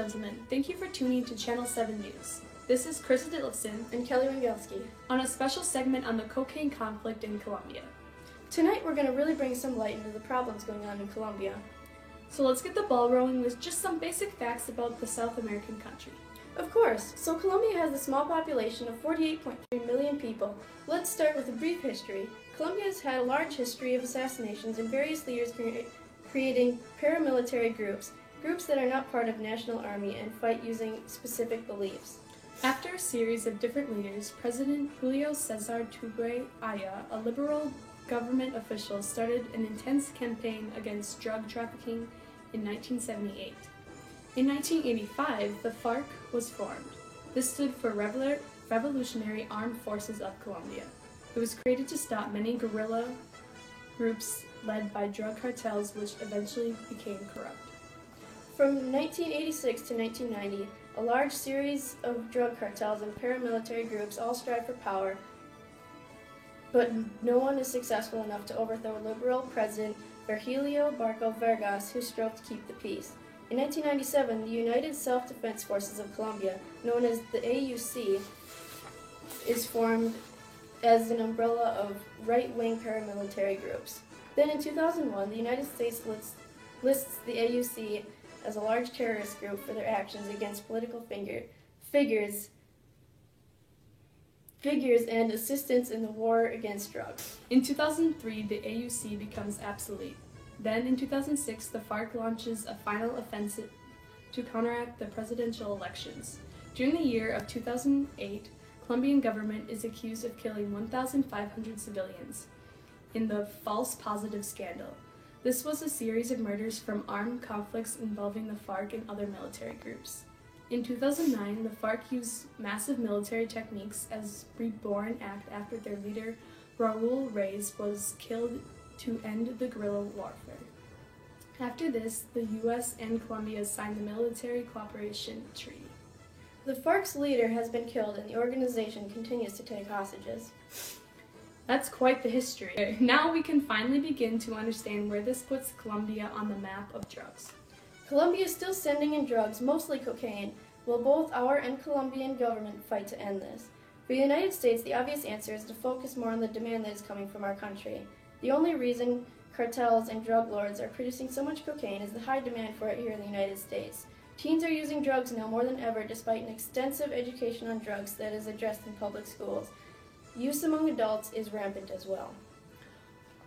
gentlemen, thank you for tuning to Channel 7 News. This is Krista Ditlevson and Kelly Wangelski on a special segment on the cocaine conflict in Colombia. Tonight we're going to really bring some light into the problems going on in Colombia. So let's get the ball rolling with just some basic facts about the South American country. Of course. So Colombia has a small population of 48.3 million people. Let's start with a brief history. Colombia has had a large history of assassinations and various leaders creating paramilitary groups that are not part of national army and fight using specific beliefs. After a series of different leaders, President Julio César Turbay Aya, a liberal government official, started an intense campaign against drug trafficking in 1978. In 1985, the FARC was formed. This stood for Revolutionary Armed Forces of Colombia. It was created to stop many guerrilla groups led by drug cartels, which eventually became corrupt. From 1986 to 1990, a large series of drug cartels and paramilitary groups all strive for power, but no one is successful enough to overthrow liberal President Virgilio Barco Vargas, who strove to keep the peace. In 1997, the United Self-Defense Forces of Colombia, known as the AUC, is formed as an umbrella of right-wing paramilitary groups. Then in 2001, the United States lists the AUC as a large terrorist group for their actions against political figures and assistance in the war against drugs. In 2003, the AUC becomes obsolete. Then in 2006, the FARC launches a final offensive to counteract the presidential elections. During the year of 2008, Colombian government is accused of killing 1,500 civilians in the false positive scandal. This was a series of murders from armed conflicts involving the FARC and other military groups. In 2009, the FARC used massive military techniques as Reborn Act after their leader Raúl Reyes was killed to end the guerrilla warfare. After this, the U.S. and Colombia signed the Military Cooperation Treaty. The FARC's leader has been killed and the organization continues to take hostages. That's quite the history. Now we can finally begin to understand where this puts Colombia on the map of drugs. Colombia is still sending in drugs, mostly cocaine, while both our and Colombian government fight to end this. For the United States, the obvious answer is to focus more on the demand that is coming from our country. The only reason cartels and drug lords are producing so much cocaine is the high demand for it here in the United States. Teens are using drugs now more than ever, despite an extensive education on drugs that is addressed in public schools. Use among adults is rampant as well.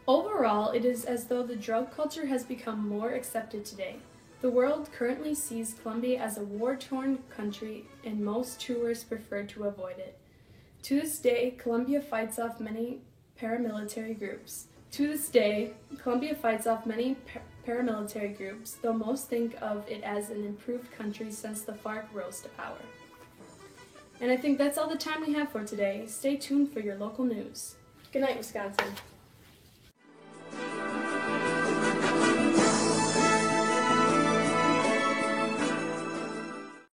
Overall, it is as though the drug culture has become more accepted today. The world currently sees Colombia as a war-torn country, and most tourists prefer to avoid it. To this day, Colombia fights off many paramilitary groups. Paramilitary groups, though most think of it as an improved country since the FARC rose to power. And I think that's all the time we have for today. Stay tuned for your local news. Good night, Wisconsin.